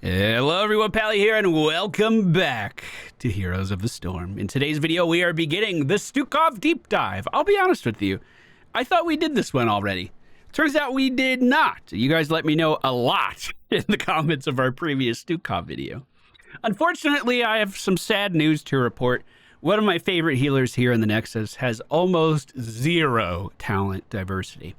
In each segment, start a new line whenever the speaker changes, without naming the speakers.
Hello everyone, Pally here, and welcome back to Heroes of the Storm. In today's video, we are beginning the Stukov deep dive. I'll be honest with you, I thought we did this one already. Turns out we did not. You guys let me know a lot in the comments of our previous Stukov video. Unfortunately, I have some sad news to report. One of my favorite healers here in the Nexus has almost zero talent diversity.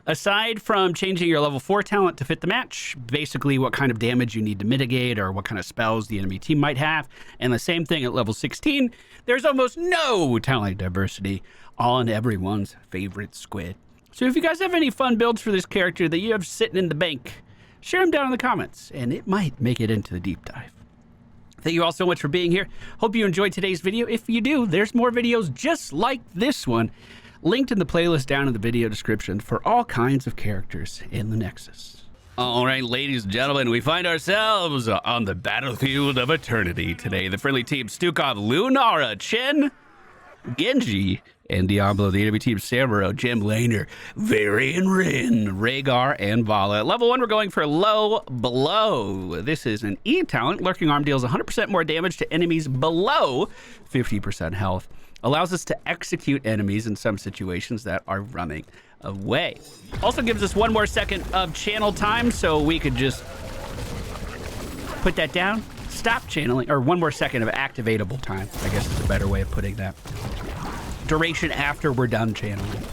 Aside from changing your level 4 talent to fit the match, basically what kind of damage you need to mitigate or what kind of spells the enemy team might have, and the same thing at level 16, there's almost no talent diversity on everyone's favorite squid. So if you guys have any fun builds for this character that you have sitting in the bank, share them down in the comments, and it might make it into the deep dive. Thank you all so much for being here. Hope you enjoyed today's video. If you do, there's more videos just like this one linked in the playlist down in the video description for all kinds of characters in the Nexus. All right, ladies and gentlemen, we find ourselves on the battlefield of eternity today. The friendly team Stukov, Lunara, Chen, Genji, and Diablo. The enemy team Samuro, Jim Laner, Varian Rin, Rhaegar, and Vala. At level 1, we're going for low blow. This is an E talent. Lurking Arm deals 100% more damage to enemies below 50% health. Allows us to execute enemies in some situations that are running away. Also gives us 1 more second of channel time, so we could just put that down, stop channeling, or 1 more second of activatable time, I guess is a better way of putting that. Duration after we're done channeling.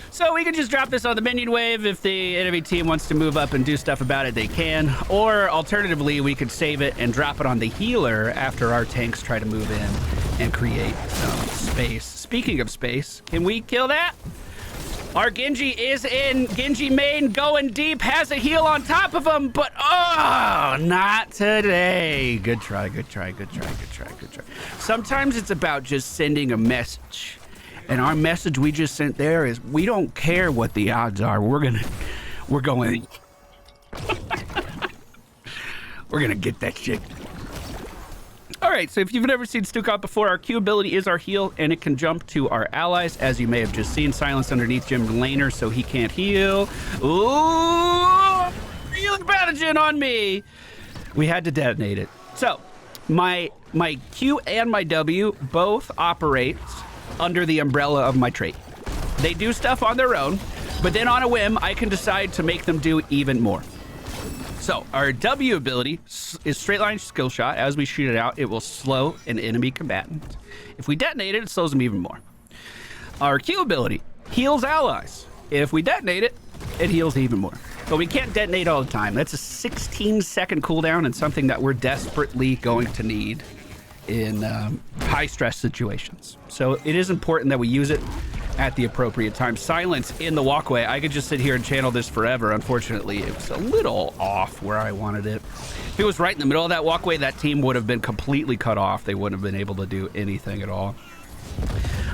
So we can just drop this on the minion wave. If the enemy team wants to move up and do stuff about it, they can. Or alternatively, we could save it and drop it on the healer after our tanks try to move in and create some space. Speaking of space, can we kill that? Our Genji is in. Genji main going deep, has a heal on top of him, but oh, not today. Good try, good try, good try, good try, good try. Sometimes it's about just sending a message. And our message we just sent there is, we don't care what the odds are. We're going we're gonna get that shit. All right, so if you've never seen Stukov before, our Q ability is our heal, and it can jump to our allies, as you may have just seen. Silence underneath Jim Laner, so he can't heal. Ooh, healing pathogen on me. We had to detonate it. So my Q and my W both operate under the umbrella of my trait. They do stuff on their own, but then on a whim, I can decide to make them do even more. So our W ability is straight line skill shot. As we shoot it out, it will slow an enemy combatant. If we detonate it, it slows them even more. Our Q ability heals allies. If we detonate it, it heals even more. But we can't detonate all the time. That's a 16-second cooldown and something that we're desperately going to need in high stress situations. So it is important that we use it at the appropriate time. Silence in the walkway. I could just sit here and channel this forever. Unfortunately, it was a little off where I wanted it. If it was right in the middle of that walkway, that team would have been completely cut off. They wouldn't have been able to do anything at all.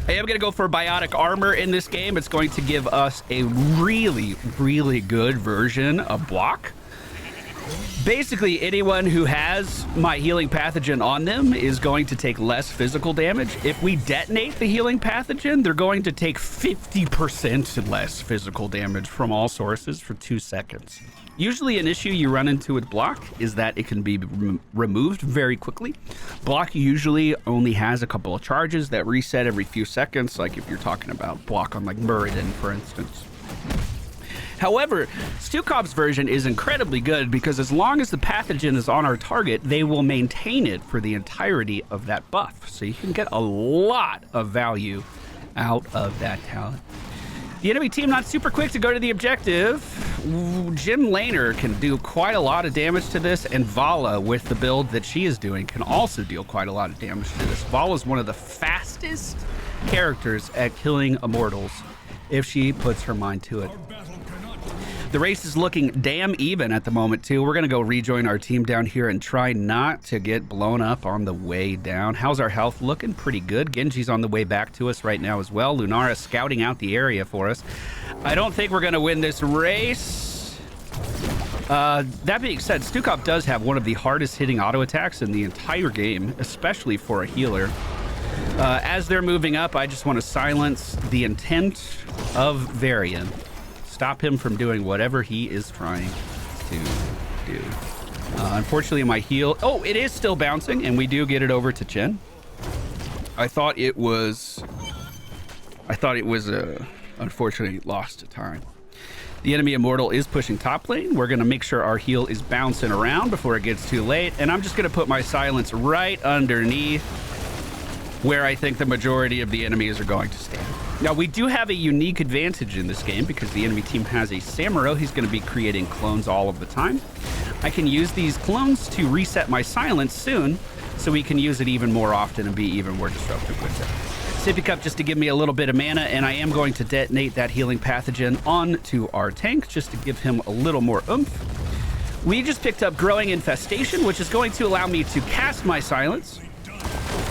I am going to go for biotic armor in this game. It's going to give us a really, really good version of block. Basically, anyone who has my healing pathogen on them is going to take less physical damage. If we detonate the healing pathogen, they're going to take 50% less physical damage from all sources for 2 seconds. Usually an issue you run into with block is that it can be removed very quickly. Block usually only has a couple of charges that reset every few seconds, like if you're talking about block on like Muradin, for instance. However, Stukov's version is incredibly good because as long as the pathogen is on our target, they will maintain it for the entirety of that buff. So you can get a lot of value out of that talent. The enemy team not super quick to go to the objective. Jim Laner can do quite a lot of damage to this, and Vala, with the build that she is doing, can also deal quite a lot of damage to this. Vala is one of the fastest characters at killing immortals if she puts her mind to it. The race is looking damn even at the moment, too. We're going to go rejoin our team down here and try not to get blown up on the way down. How's our health looking? Pretty good. Genji's on the way back to us right now as well. Lunara scouting out the area for us. I don't think we're going to win this race. That being said, Stukov does have one of the hardest hitting auto attacks in the entire game, especially for a healer. As they're moving up, I just want to silence the intent of Varian. Stop him from doing whatever he is trying to do. Unfortunately, my heal... Oh, it is still bouncing, and we do get it over to Chen. I thought it was... unfortunately lost to time. The enemy immortal is pushing top lane. We're going to make sure our heal is bouncing around before it gets too late. And I'm just going to put my silence right underneath where I think the majority of the enemies are going to stand. Now, we do have a unique advantage in this game because the enemy team has a Samuro. He's going to be creating clones all of the time. I can use these clones to reset my silence soon, so we can use it even more often and be even more disruptive with it. Sippy Cup just to give me a little bit of mana, and I am going to detonate that healing pathogen onto our tank just to give him a little more oomph. We just picked up Growing Infestation, which is going to allow me to cast my silence.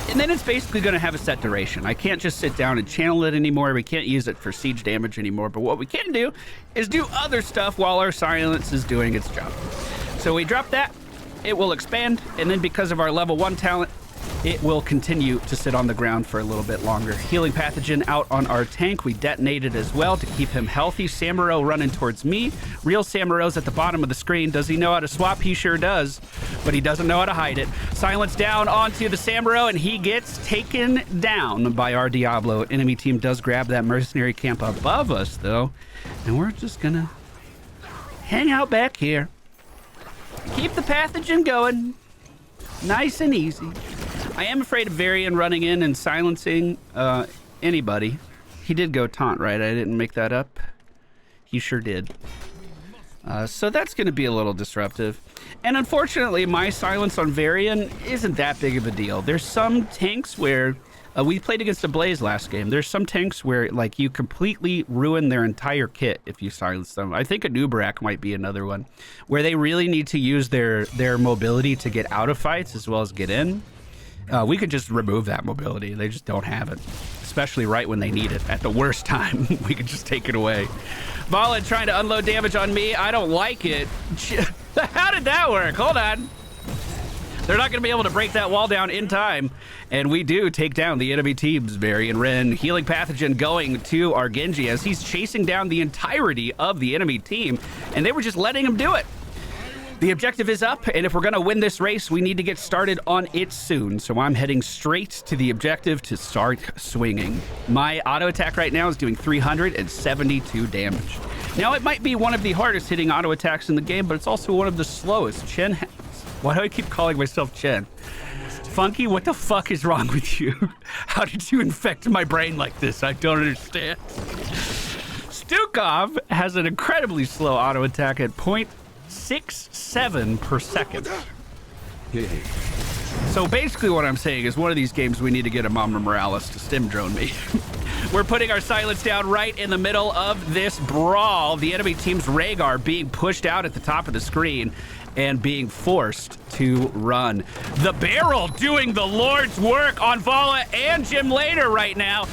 And then it's basically going to have a set duration. I can't just sit down and channel it anymore. We can't use it for siege damage anymore. But what we can do is do other stuff while our silence is doing its job. So we drop that. It will expand. And then because of our level 1 talent, it will continue to sit on the ground for a little bit longer. Healing pathogen out on our tank. We detonated as well to keep him healthy. Samuro running towards me. Real Samuro's at the bottom of the screen. Does he know how to swap? He sure does, but he doesn't know how to hide it. Silence down onto the Samuro, and he gets taken down by our Diablo. Enemy team does grab that mercenary camp above us, though, and we're just gonna hang out back here. Keep the pathogen going. Nice and easy. I am afraid of Varian running in and silencing anybody. He did go taunt, right? I didn't make that up. He sure did. So that's going to be a little disruptive. And unfortunately, my silence on Varian isn't that big of a deal. There's some tanks where... we played against a Blaze last game. There's some tanks where, like, you completely ruin their entire kit if you silence them. I think a Nubrak might be another one, where they really need to use their mobility to get out of fights as well as get in. We could just remove that mobility. They just don't have it, especially right when they need it. At the worst time, we could just take it away. Valen trying to unload damage on me. I don't like it. How did that work? Hold on. They're not going to be able to break that wall down in time. And we do take down the enemy team's Varian Wren. Healing pathogen going to our Genji as he's chasing down the entirety of the enemy team. And they were just letting him do it. The objective is up, and if we're going to win this race, we need to get started on it soon. So I'm heading straight to the objective to start swinging. My auto attack right now is doing 372 damage. Now, it might be one of the hardest hitting auto attacks in the game, but it's also one of the slowest. Chen has... Why do I keep calling myself Chen? Funky, what the fuck is wrong with you? How did you infect my brain like this? I don't understand. Stukov has an incredibly slow auto attack at 0.67 per second. So basically what I'm saying is one of these games we need to get a Mama Morales to stim drone me. We're putting our silence down right in the middle of this brawl. The enemy team's Rhaegar being pushed out at the top of the screen and being forced to run. The barrel doing the Lord's work on Vala and Jim later right now.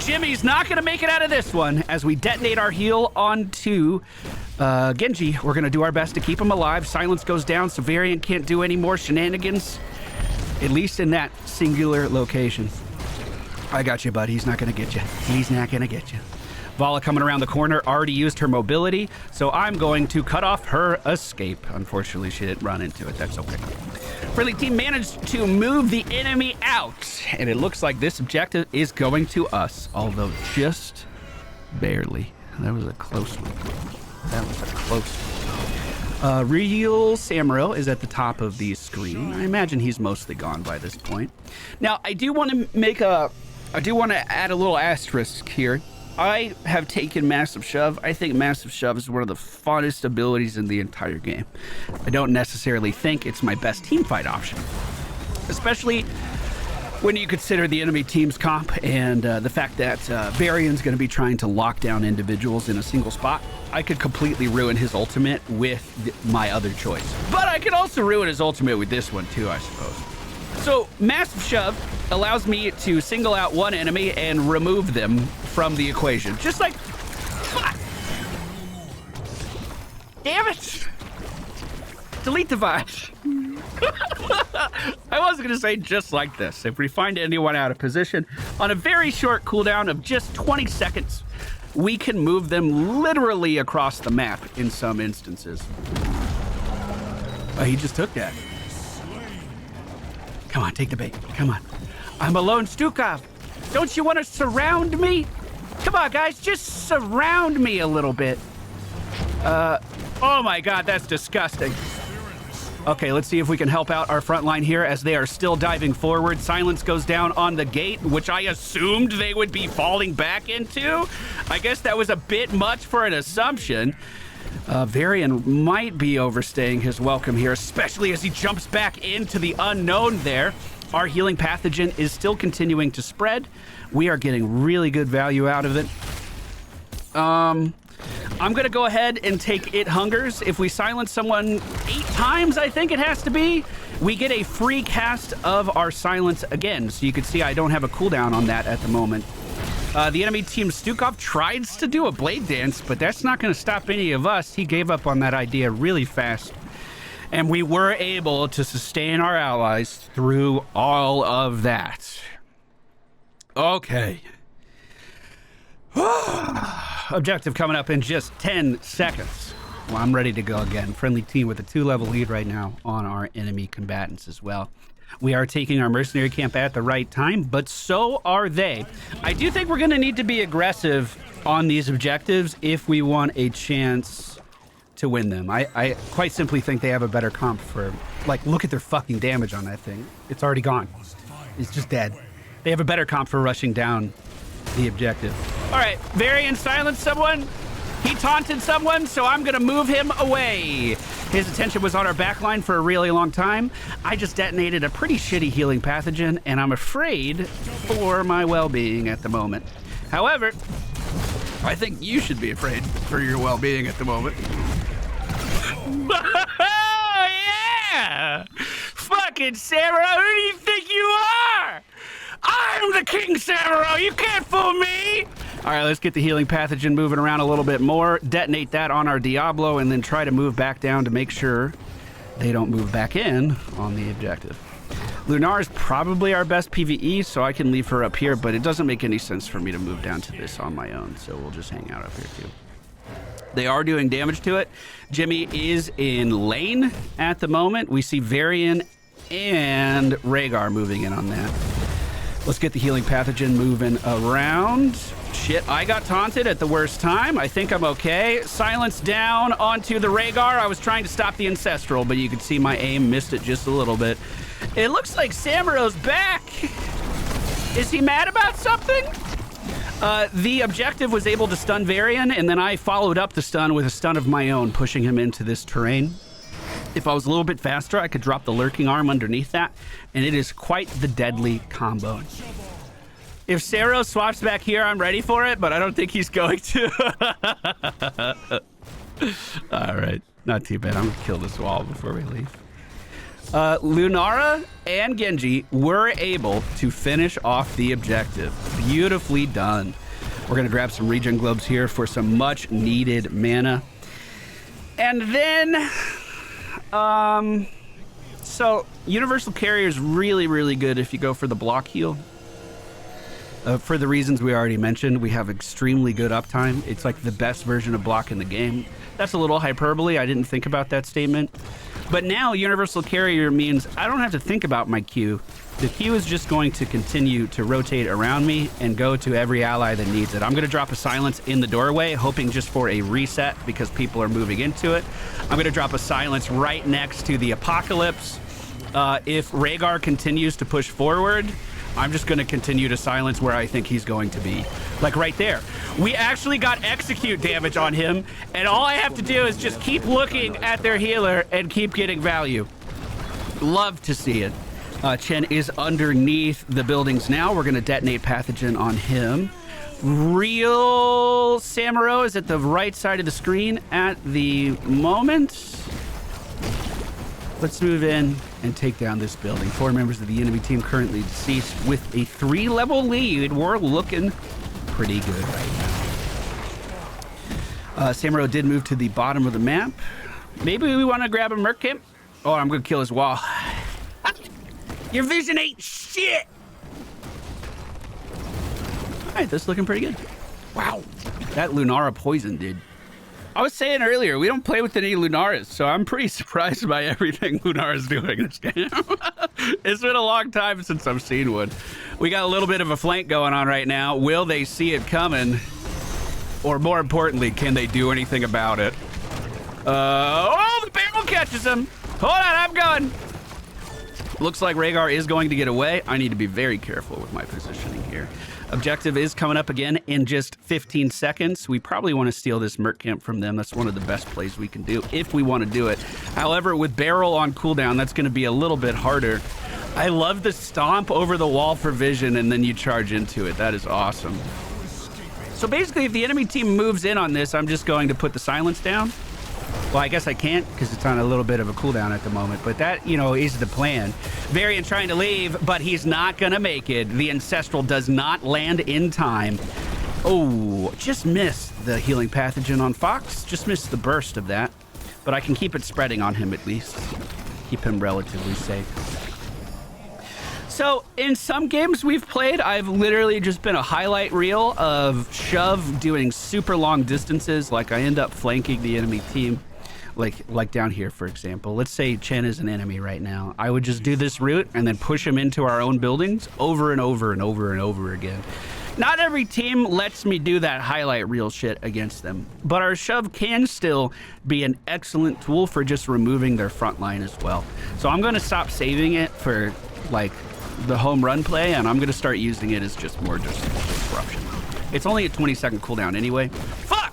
Jimmy's not going to make it out of this one as we detonate our heal onto Genji. We're going to do our best to keep him alive. Silence goes down, so Varian can't do any more shenanigans, at least in that singular location. I got you, bud. He's not going to get you. He's not going to get you. Vala coming around the corner, already used her mobility, so I'm going to cut off her escape. Unfortunately, she didn't run into it. That's okay. Friendly team managed to move the enemy out, and it looks like this objective is going to us, although just barely. That was a close one. That was a close one. Real Samuro is at the top of the screen. I imagine he's mostly gone by this point. Now, I do want to add a little asterisk here. I have taken Massive Shove. I think Massive Shove is one of the funnest abilities in the entire game. I don't necessarily think it's my best teamfight option, especially when you consider the enemy team's comp and the fact that Varian's going to be trying to lock down individuals in a single spot. I could completely ruin his ultimate with my other choice. But I could also ruin his ultimate with this one too, I suppose. So Massive Shove allows me to single out one enemy and remove them from the equation. Just like... Fuck! Damn it! Delete device. I was going to say just like this. If we find anyone out of position, on a very short cooldown of just 20 seconds, we can move them literally across the map in some instances. Oh, he just took that. Come on, take the bait. Come on. I'm alone, Stukov. Don't you want to surround me? Come on, guys, just surround me a little bit. Oh my God, that's disgusting. Okay, let's see if we can help out our front line here as they are still diving forward. Silence goes down on the gate, which I assumed they would be falling back into. I guess that was a bit much for an assumption. Varian might be overstaying his welcome here, especially as he jumps back into the unknown there. Our healing pathogen is still continuing to spread. We are getting really good value out of it. I'm going to go ahead and take It Hungers. If we silence someone 8 times, I think it has to be, we get a free cast of our silence again. So you can see I don't have a cooldown on that at the moment. The enemy team Stukov tries to do a blade dance, but that's not going to stop any of us. He gave up on that idea really fast. And we were able to sustain our allies through all of that. Okay. Objective coming up in just 10 seconds. Well, I'm ready to go again. Friendly team with a 2-level lead right now on our enemy combatants as well. We are taking our mercenary camp at the right time, but so are they. I do think we're going to need to be aggressive on these objectives if we want a chance to win them. I quite simply think they have a better comp for, like, look at their fucking damage on that thing. It's already gone. It's just dead. They have a better comp for rushing down the objective. All right, Varian silenced someone. He taunted someone, so I'm gonna move him away. His attention was on our backline for a really long time. I just detonated a pretty shitty healing pathogen, and I'm afraid for my well-being at the moment. However, I think you should be afraid for your well-being at the moment. Oh, yeah! Fucking Samuro, who do you think you are? I'm the King Samuro, you can't fool me! All right, let's get the healing pathogen moving around a little bit more, detonate that on our Diablo, and then try to move back down to make sure they don't move back in on the objective. Lunar is probably our best PvE, so I can leave her up here, but it doesn't make any sense for me to move down to this on my own, so we'll just hang out up here too. They are doing damage to it. Jimmy is in lane at the moment. We see Varian and Rhaegar moving in on that. Let's get the healing pathogen moving around. Shit, I got taunted at the worst time. I think I'm okay. Silence down onto the Rhaegar. I was trying to stop the Ancestral, but you can see my aim missed it just a little bit. It looks like Samuro's back. Is he mad about something? The objective was able to stun Varian, and then I followed up the stun with a stun of my own, pushing him into this terrain. If I was a little bit faster, I could drop the lurking arm underneath that, and it is quite the deadly combo. If Saro swaps back here, I'm ready for it, but I don't think he's going to. All right, not too bad. I'm gonna kill this wall before we leave. Lunara and Genji were able to finish off the objective. Beautifully done. We're gonna grab some regen globes here for some much needed mana. And then, so Universal Carrier is really, really good if you go for the block heal. For the reasons we already mentioned, we have extremely good uptime. It's like the best version of block in the game. That's a little hyperbole. I didn't think about that statement. But now Universal Carrier means I don't have to think about my Q. The Q is just going to continue to rotate around me and go to every ally that needs it. I'm going to drop a silence in the doorway, hoping just for a reset because people are moving into it. I'm going to drop a silence right next to the Apocalypse. If Rhaegar continues to push forward, I'm just going to continue to silence where I think he's going to be. Like right there. We actually got execute damage on him, and all I have to do is just keep looking at their healer and keep getting value. Love to see it. Chen is underneath the buildings now. We're going to detonate pathogen on him. Real Samuro is at the right side of the screen at the moment. Let's move in and take down this building. 4 members of the enemy team currently deceased with a 3-level lead. We're looking pretty good right now. Samuro did move to the bottom of the map. Maybe we want to grab a merc camp. Oh, I'm going to kill his wall. Your vision ain't shit. All right, this is looking pretty good. Wow, that Lunara poison did I was saying earlier, we don't play with any Lunaris, so I'm pretty surprised by everything Lunara's doing this game. It's been a long time since I've seen one. We got a little bit of a flank going on right now. Will they see it coming? Or more importantly, can they do anything about it? Oh, the barrel catches him. Hold on, I'm going. Looks like Rhaegar is going to get away. I need to be very careful with my positioning here. Objective is coming up again in just 15 seconds. We probably want to steal this Merc camp from them. That's one of the best plays we can do if we want to do it. However, with barrel on cooldown, that's going to be a little bit harder. I love the stomp over the wall for vision and then you charge into it. That is awesome. So basically, if the enemy team moves in on this, I'm just going to put the silence down. Well, I guess I can't because it's on a little bit of a cooldown at the moment, but that, you know, is the plan. Varian trying to leave, but he's not going to make it. The Ancestral does not land in time. Oh, just missed the healing pathogen on Fox. Just missed the burst of that, but I can keep it spreading on him at least. Keep him relatively safe. So in some games we've played, I've literally just been a highlight reel of Shove doing super long distances. Like I end up flanking the enemy team, like down here, for example. Let's say Chen is an enemy right now. I would just do this route and then push him into our own buildings over and over and over and over again. Not every team lets me do that highlight reel shit against them, but our Shove can still be an excellent tool for just removing their front line as well. So I'm going to stop saving it for like the home run play, and I'm gonna start using it as just more disruption. It's only a 20-second cooldown anyway. Fuck!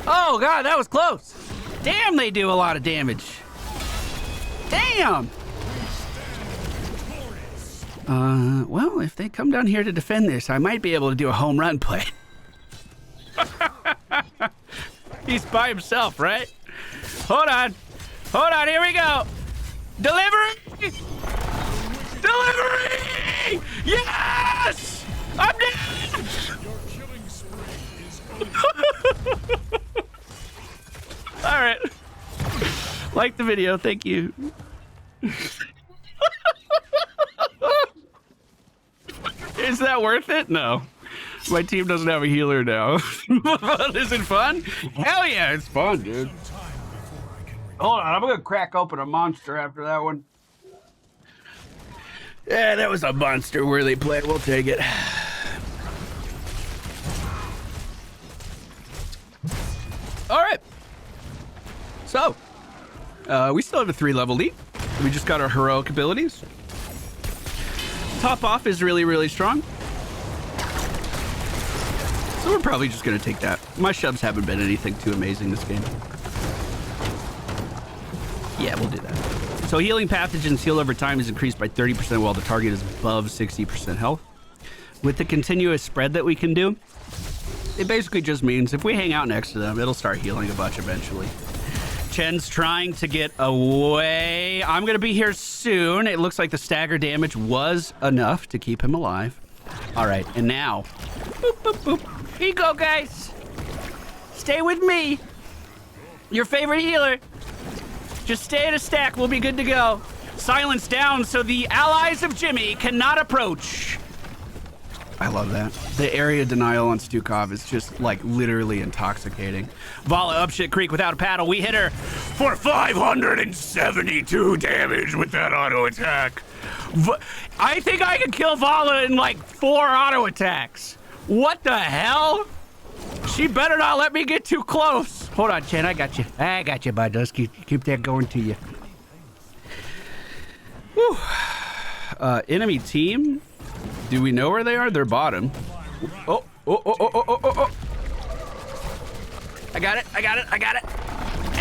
Oh god, that was close. Damn, they do a lot of damage. Damn! Well, if they come down here to defend this, I might be able to do a home run play. He's by himself, right? Hold on, here we go. Delivery! Delivery! Yes! I'm dead! All right. Like the video, thank you. Is that worth it? No. My team doesn't have a healer now. Is it fun? Hell yeah, it's fun, dude. Hold on, I'm gonna crack open a monster after that one. Yeah, that was a monster-worthy play. We'll take it. All right. So, we still have a 3-level lead. We just got our heroic abilities. Top off is really, really strong. So we're probably just going to take that. My shoves haven't been anything too amazing this game. Yeah, we'll do that. So healing pathogens heal over time is increased by 30% while the target is above 60% health. With the continuous spread that we can do, it basically just means if we hang out next to them, it'll start healing a bunch eventually. Chen's trying to get away. I'm going to be here soon. It looks like the stagger damage was enough to keep him alive. All right, and now, boop, boop, boop. Here you go, guys. Stay with me. Your favorite healer. Just stay in a stack. We'll be good to go. Silence down so the allies of Jimmy cannot approach. I love that. The area denial on Stukov is just like literally intoxicating. Vala up shit creek without a paddle. We hit her for 572 damage with that auto attack. I think I could kill Vala in like 4 auto attacks. What the hell? She better not let me get too close. Hold on, Chen. I got you. I got you, bud. Let's keep that going to you. Whew. Enemy team. Do we know where they are? They're bottom. Oh. I got it.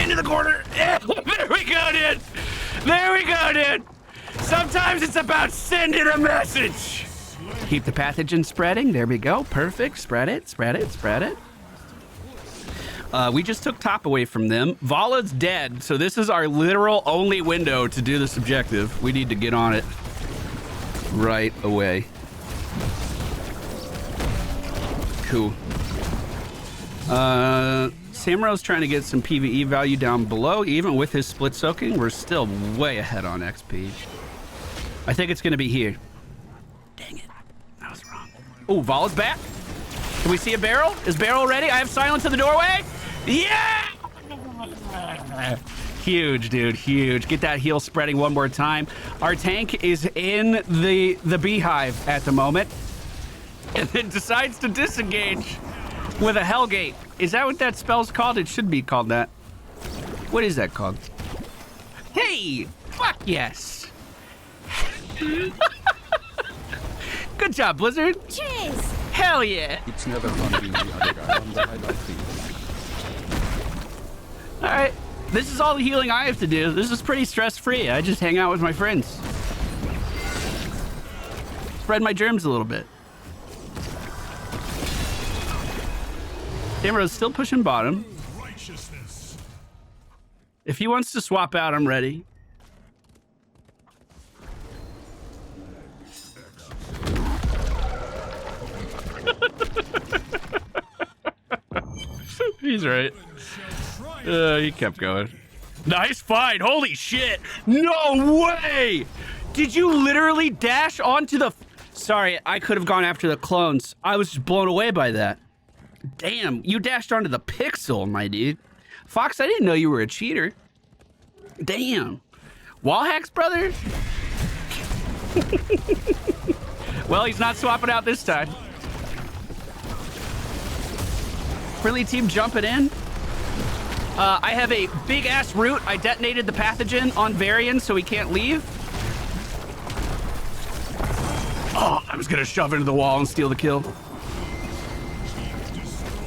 Into the corner. Yeah, there we go, dude. There we go, dude. Sometimes it's about sending a message. Keep the pathogen spreading. There we go. Perfect. Spread it. We just took top away from them. Vala's dead, so this is our literal only window to do this objective. We need to get on it right away. Cool. Samro's trying to get some PvE value down below. Even with his split soaking, we're still way ahead on XP. I think it's going to be here. Dang it. I was wrong. Oh, Vala's back. Can we see a barrel? Is barrel ready? I have silence in the doorway. Yeah! Huge, dude, huge. Get that heal spreading one more time. Our tank is in the beehive at the moment. And then decides to disengage with a Hellgate. Is that what that spell's called? It should be called that. What is that called? Hey! Fuck yes! Good job, Blizzard.
Cheers!
Hell yeah!
It's never fun being the other guy on the highlight feed.
Alright. This is all the healing I have to do. This is pretty stress-free. I just hang out with my friends. Spread my germs a little bit. Emerald's still pushing bottom. If he wants to swap out, I'm ready. He's right. He kept going. Nice fight. Holy shit. No way. Did you literally dash onto the... Sorry, I could have gone after the clones. I was just blown away by that. Damn, you dashed onto the pixel, my dude. Fox, I didn't know you were a cheater. Damn. Wall hacks, brother? Well, he's not swapping out this time. Friendly team jumping in. I have a big-ass root. I detonated the pathogen on Varian, so he can't leave. Oh, I was gonna shove into the wall and steal the kill.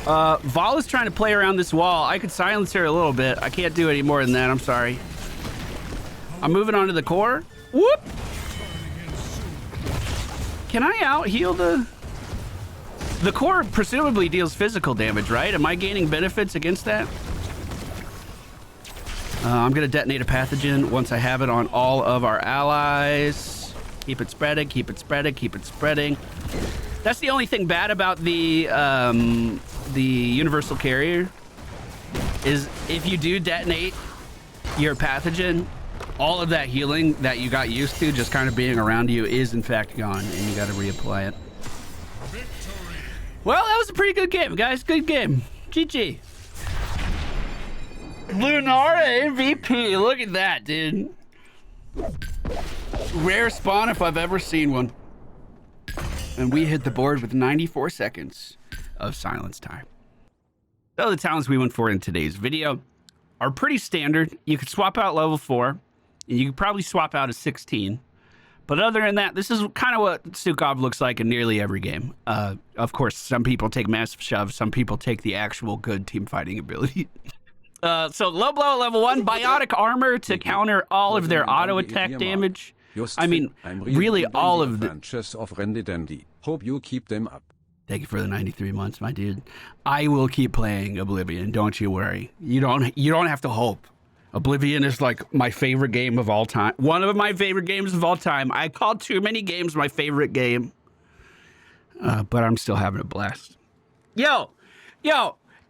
Vol is trying to play around this wall. I could silence her a little bit. I can't do any more than that. I'm sorry. I'm moving on to the core. Whoop! Can I out-heal the... The core presumably deals physical damage, right? Am I gaining benefits against that? I'm gonna detonate a pathogen once I have it on all of our allies. Keep it spreading, keep it spreading, keep it spreading. That's the only thing bad about the universal carrier is if you do detonate your pathogen, all of that healing that you got used to just kind of being around you is in fact gone, and you got to reapply it. Well, that was a pretty good game, guys. Good game. GG. Lunara MVP. Look at that, dude. Rare spawn if I've ever seen one. And we hit the board with 94 seconds of silence time. So the talents we went for in today's video are pretty standard. You could swap out level 4, and you could probably swap out a 16. But other than that, this is kind of what Stukov looks like in nearly every game. Of course, some people take massive shove, some people take the actual good team fighting ability. So low blow at level 1, biotic armor to counter all of their auto attack damage. I mean, really all of the...
Hope you keep them up.
Thank you for the 93 months, my dude. I will keep playing Oblivion, don't you worry. You don't have to hope. Oblivion is like my favorite game of all time. One of my favorite games of all time. I call too many games my favorite game. But I'm still having a blast. Yo,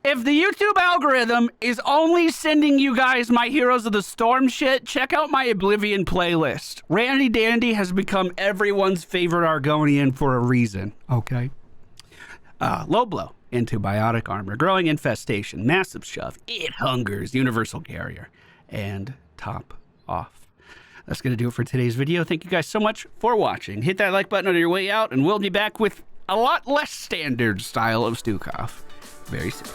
if the YouTube algorithm is only sending you guys my Heroes of the Storm shit, check out my Oblivion playlist. Randy Dandy has become everyone's favorite Argonian for a reason, okay? Low blow into biotic armor, growing infestation, massive shove, it hungers, universal carrier, and top off. That's going to do it for today's video. Thank you guys so much for watching. Hit that like button on your way out, and we'll be back with a lot less standard style of Stukov very soon.